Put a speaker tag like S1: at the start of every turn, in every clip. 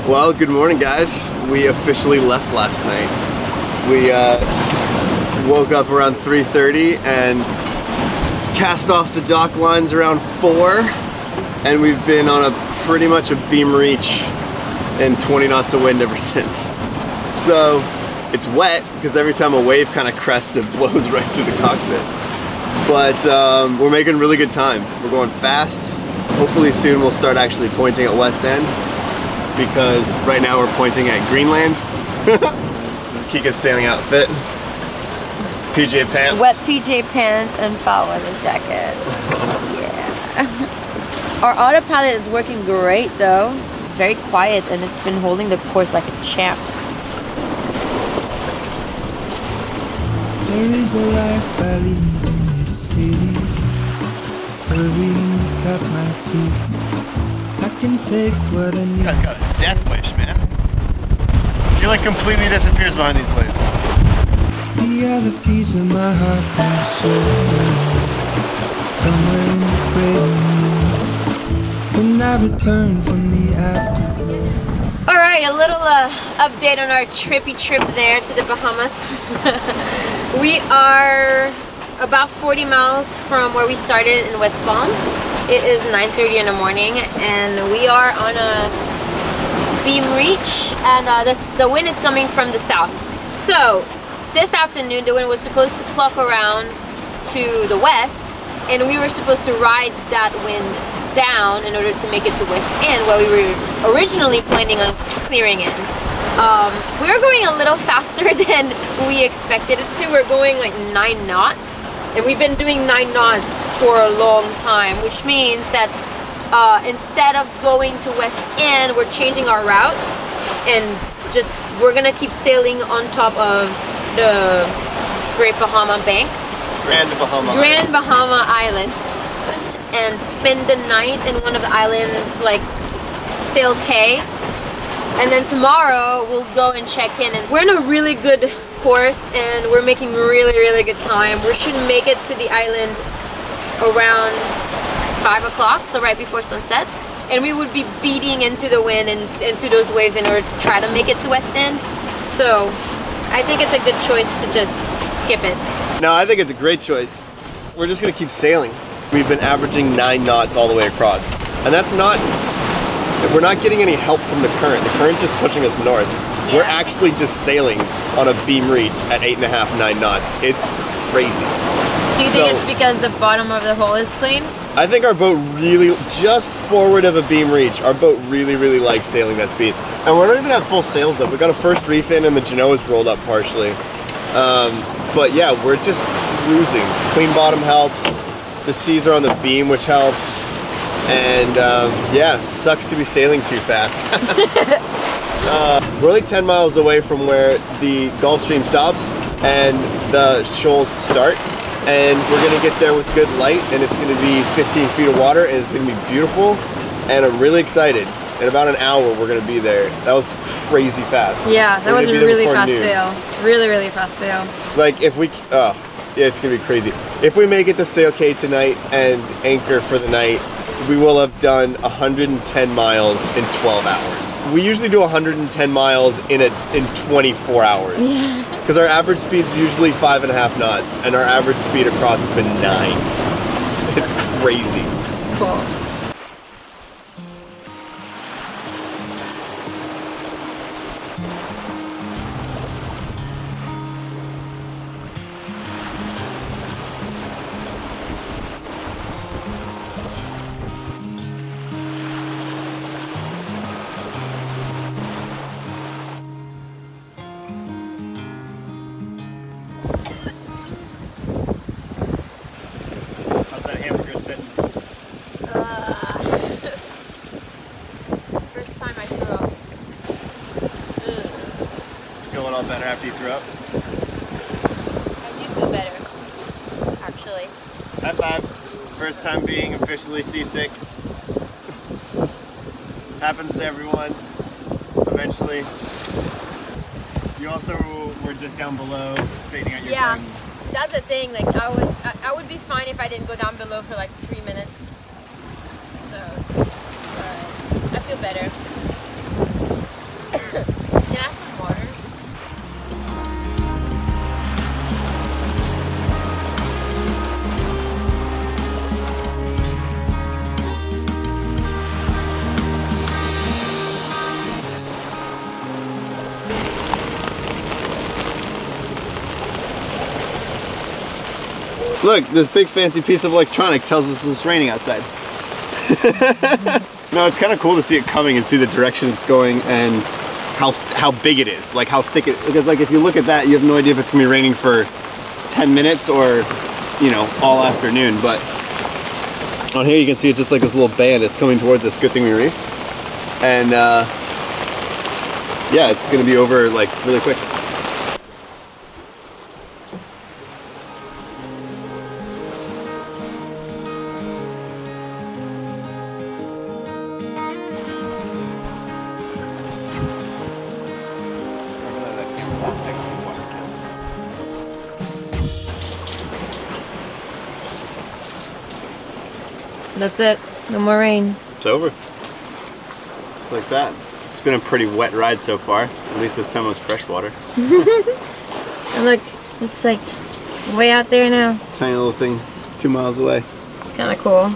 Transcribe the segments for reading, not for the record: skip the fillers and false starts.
S1: Well, good morning, guys. We officially left last night. We woke up around 3:30 and cast off the dock lines around 4, and we've been on pretty much a beam reach and 20 knots of wind ever since. So it's wet because every time a wave kind of crests, it blows right through the cockpit. But we're making really good time. We're going fast. Hopefully soon we'll start actually pointing at West End, because right now we're pointing at Greenland. This is Kika's sailing outfit. PJ pants.
S2: Wet PJ pants and foul weather jacket. Yeah. Our autopilot is working great though. It's very quiet and it's been holding the course like a champ.
S3: There is a life I lead in this city, hurrying to cut my teeth. I can take what I need.
S1: You guys got a death wish, man. He like completely disappears behind these waves.
S3: The other piece of my heart will show somewhere in the great unknown when I return from the afterglow.
S2: Alright, a little update on our trippy trip there to the Bahamas. We are about 40 miles from where we started in West Palm. It is 9:30 in the morning and we are on a beam reach, and the wind is coming from the south. So this afternoon the wind was supposed to pluck around to the west, and we were supposed to ride that wind down in order to make it to West End, where we were originally planning on clearing in. We were going a little faster than we expected it to. We're going like 9 knots, and we've been doing 9 knots for a long time, which means that instead of going to West End, we're changing our route, and we're gonna keep sailing on top of the Great Bahama Bank. Grand Bahama Island, and spend the night in one of the islands like Sail Cay, and then tomorrow we'll go and check in. And we're in a really good course and we're making really good time. We should make it to the island around 5 o'clock, so right before sunset, and we would be beating into the wind and into those waves in order to try to make it to West End. So I think it's a good choice to just skip it.
S1: No, I think it's a great choice. We're just gonna keep sailing. We've been averaging 9 knots all the way across, and we're not getting any help from the current. The current's just pushing us north. Yeah. We're actually just sailing on a beam reach at 8.5, 9 knots. It's crazy.
S2: Do you think it's because the bottom of the hull is clean?
S1: I think our boat really, just forward of a beam reach, our boat really likes sailing that speed. And we don't even have full sails up. We got a first reef in and the genoa's rolled up partially. But yeah, we're just cruising. Clean bottom helps. The seas are on the beam, which helps. And yeah, sucks to be sailing too fast. We're like 10 miles away from where the Gulf Stream stops and the shoals start. And we're gonna get there with good light, and it's gonna be 15 feet of water, and it's gonna be beautiful. And I'm really excited. In about an hour, we're gonna be there. That was crazy fast.
S2: Yeah, that was a really fast sail. Really fast sail.
S1: Like if we, yeah, it's gonna be crazy. If we make it to Sail Cay tonight and anchor for the night, we will have done 110 miles in 12 hours. We usually do 110 miles in 24 hours. Yeah. Because our average speed is usually 5.5 knots, and our average speed across has been 9. It's crazy.
S2: It's cool.
S1: Better after you threw up?
S2: I do feel better, actually.
S1: High five. First time being officially seasick. Happens to everyone, eventually. You also were just down below, straightening out your gun.
S2: That's the thing, like I would be fine if I didn't go down below for like 3 minutes. So, I feel better.
S1: Look, this big fancy piece of electronic tells us it's raining outside. No, it's kind of cool to see it coming and see the direction it's going and how big it is, like how thick it is. Because like if you look at that, you have no idea if it's gonna be raining for 10 minutes or, you know, all afternoon. But on here you can see it's just like this little band. It's coming towards us. Good thing we reefed. And yeah, it's gonna be over like really quick.
S2: That's it. No more rain.
S1: It's over. It's like that. It's been a pretty wet ride so far. At least this time it was fresh water.
S2: And look, it's like way out there now.
S1: Tiny little thing, 2 miles away.
S2: Kind of cool.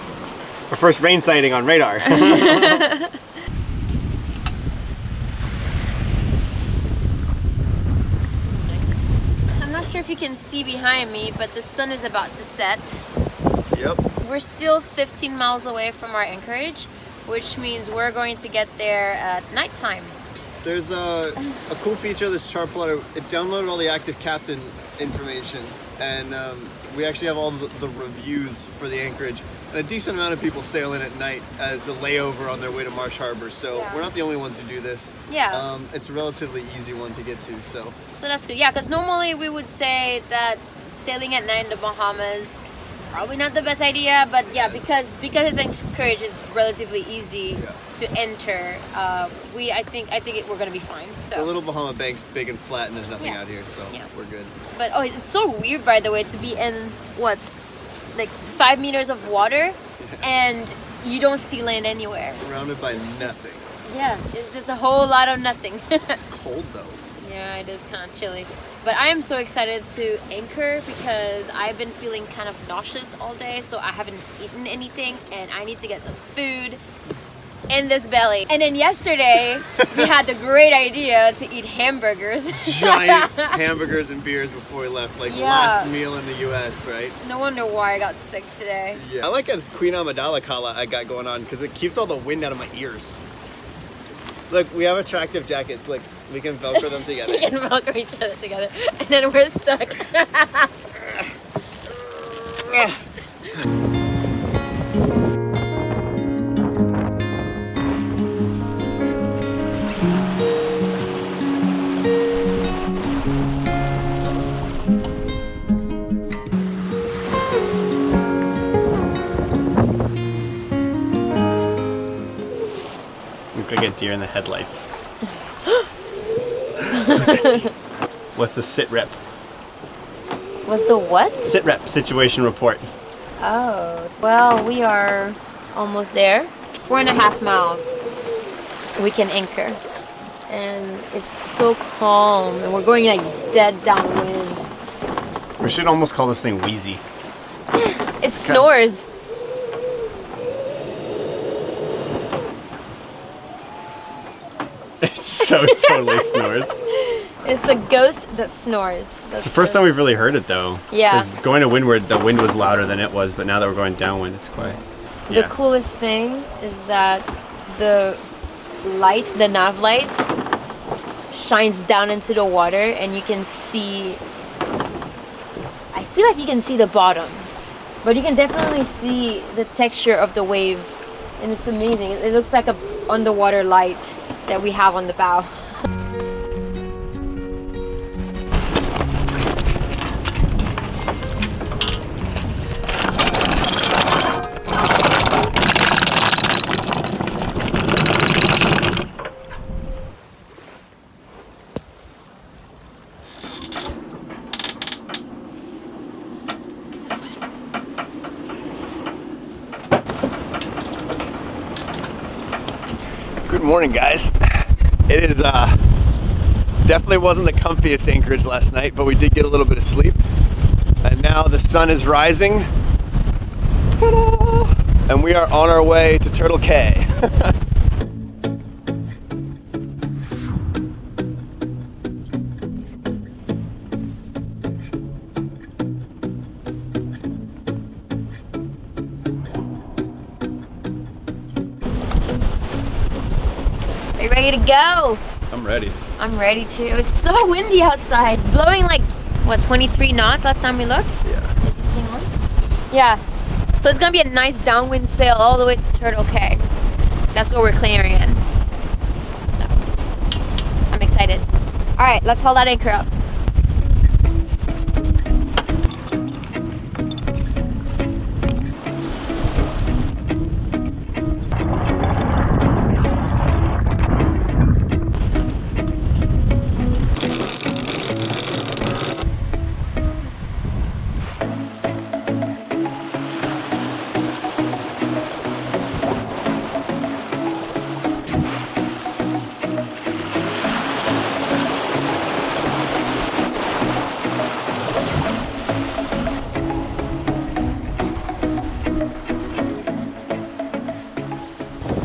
S1: Our first rain sighting on radar.
S2: I'm not sure if you can see behind me, but the sun is about to set.
S1: Yep.
S2: We're still 15 miles away from our anchorage, which means we're going to get there at nighttime.
S1: There's a cool feature of this chart plotter. It downloaded all the active captain information, and we actually have all the reviews for the anchorage. And a decent amount of people sail in at night as a layover on their way to Marsh Harbor, so
S2: yeah.
S1: We're not the only ones who do this.
S2: Yeah.
S1: It's a relatively easy one to get to, so.
S2: So that's good. Yeah, because normally we would say that sailing at night in the Bahamas, probably not the best idea, but yeah, because this anchorage is relatively easy to enter, I think we're gonna be fine. So
S1: the little Bahama Bank's big and flat, and there's nothing out here, so we're good.
S2: But oh, it's so weird, by the way, to be in what, like 5 meters of water, and you don't see land anywhere.
S1: Surrounded by nothing.
S2: It's just a whole lot of nothing.
S1: It's cold though.
S2: Yeah, it is kind of chilly. But I am so excited to anchor because I've been feeling kind of nauseous all day, so I haven't eaten anything and I need to get some food in this belly. And then yesterday, we had the great idea to eat hamburgers.
S1: Giant hamburgers and beers before we left, like last meal in the US, right?
S2: No wonder why I got sick today.
S1: Yeah. I like this Queen Amidala collar I got going on because it keeps all the wind out of my ears. Look, we have attractive jackets. Like, we can Velcro them together.
S2: We can Velcro each other together. And then we're stuck.
S1: Look like a deer in the headlights. What's the sit rep?
S2: What's the what?
S1: Sit rep, situation report.
S2: Oh, well, we are almost there. 4.5 miles. We can anchor. And it's so calm, and we're going like dead downwind.
S1: We should almost call this thing Wheezy.
S2: It snores.
S1: It so totally snores.
S2: It's a ghost that snores.
S1: It's the first time we've really heard it though.
S2: Yeah.
S1: Because going to windward, the wind was louder than it was, but now that we're going downwind, it's quiet.
S2: The coolest thing is that the light, the nav light, shines down into the water and you can see, I feel like you can see the bottom, but you can definitely see the texture of the waves, and it's amazing. It looks like a underwater light that we have on the bow.
S1: Good morning, guys. It is definitely wasn't the comfiest anchorage last night, but we did get a little bit of sleep. And now the sun is rising. Ta-da! And we are on our way to Turtle Cay.
S2: Are you ready to go?
S4: I'm ready.
S2: I'm ready too. It's so windy outside. It's blowing like, what, 23 knots last time we looked?
S4: Yeah.
S2: Is this thing on? Yeah. So it's gonna be a nice downwind sail all the way to Turtle Cay. That's what we're clearing in. So, I'm excited. All right, let's haul that anchor up.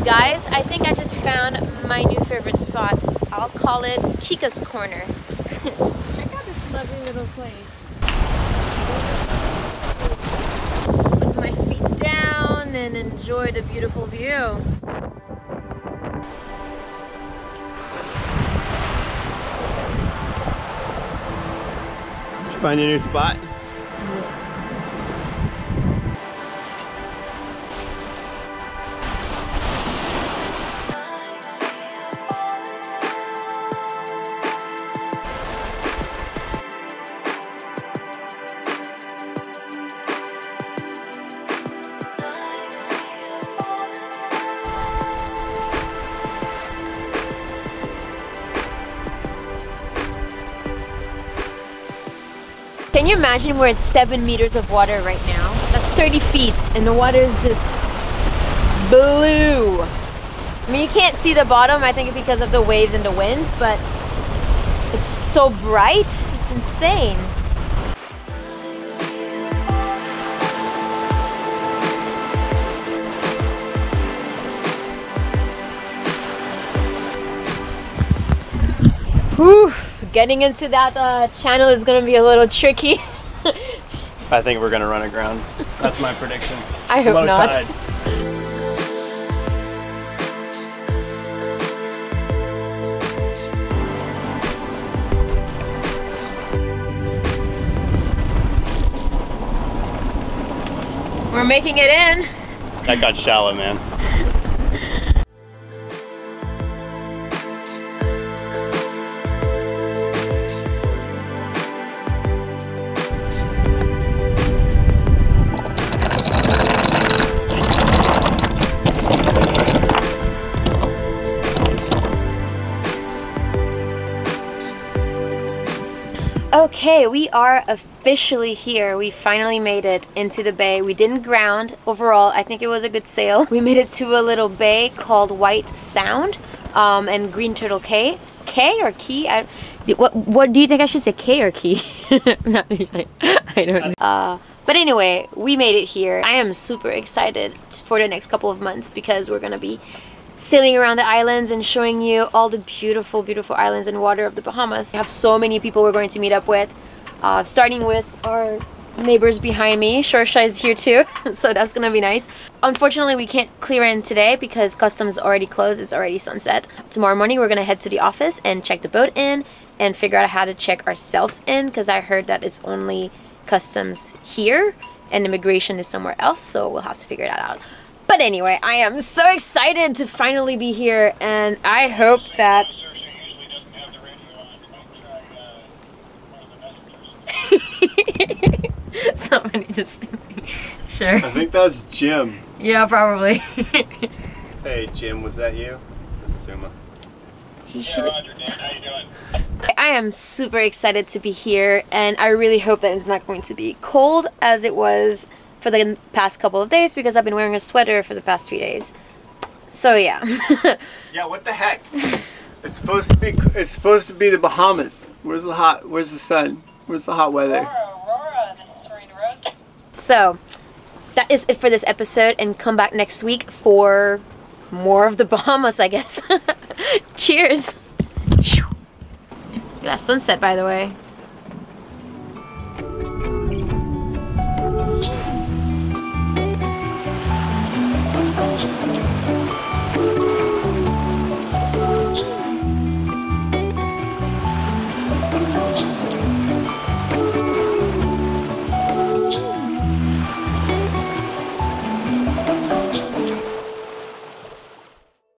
S2: Guys, I think I just found my new favorite spot. I'll call it Chica's Corner. Check out this lovely little place. Just put my feet down and enjoy the beautiful view.
S1: Did you find your new spot?
S2: Can you imagine we're at 7 meters of water right now? That's 30 feet and the water is just blue. I mean, you can't see the bottom, I think because of the waves and the wind, but it's so bright, it's insane. Whew. Getting into that channel is going to be a little tricky.
S4: I think we're gonna run aground. That's my prediction.
S2: I hope
S4: Low
S2: not.
S4: tide.
S2: We're making it in.
S4: That got shallow, man.
S2: Okay, we are officially here. We finally made it into the bay. We didn't ground. Overall, I think it was a good sail. We made it to a little bay called White Sound and Green Turtle Cay. Cay or Key? What do you think I should say, Cay or Key? Not really. I don't know. But anyway, we made it here. I am super excited for the next couple of months because we're gonna be sailing around the islands and showing you all the beautiful, beautiful islands and water of the Bahamas. We have so many people we're going to meet up with, starting with our neighbors behind me. Shorsha is here too, so that's gonna be nice. Unfortunately, we can't clear in today because customs already closed. It's already sunset. Tomorrow morning, we're gonna head to the office and check the boat in and figure out how to check ourselves in because I heard that it's only customs here and immigration is somewhere else, so we'll have to figure that out. But anyway, I am so excited to finally be here, and I hope that... Somebody just... Sure.
S1: I think that's Jim.
S2: Yeah, probably.
S1: Hey Jim, was that you? This is Zuma.
S2: I am super excited to be here, and I really hope that it's not going to be cold as it was for the past couple of days because I've been wearing a sweater for the past 3 days. So yeah.
S1: Yeah, what the heck? It's supposed to be the Bahamas. Where's the sun? Where's the hot weather?
S5: Aurora, this is Serena Rose.
S2: So that is it for this episode, and come back next week for more of the Bahamas, I guess. Cheers. Look at that sunset, by the way.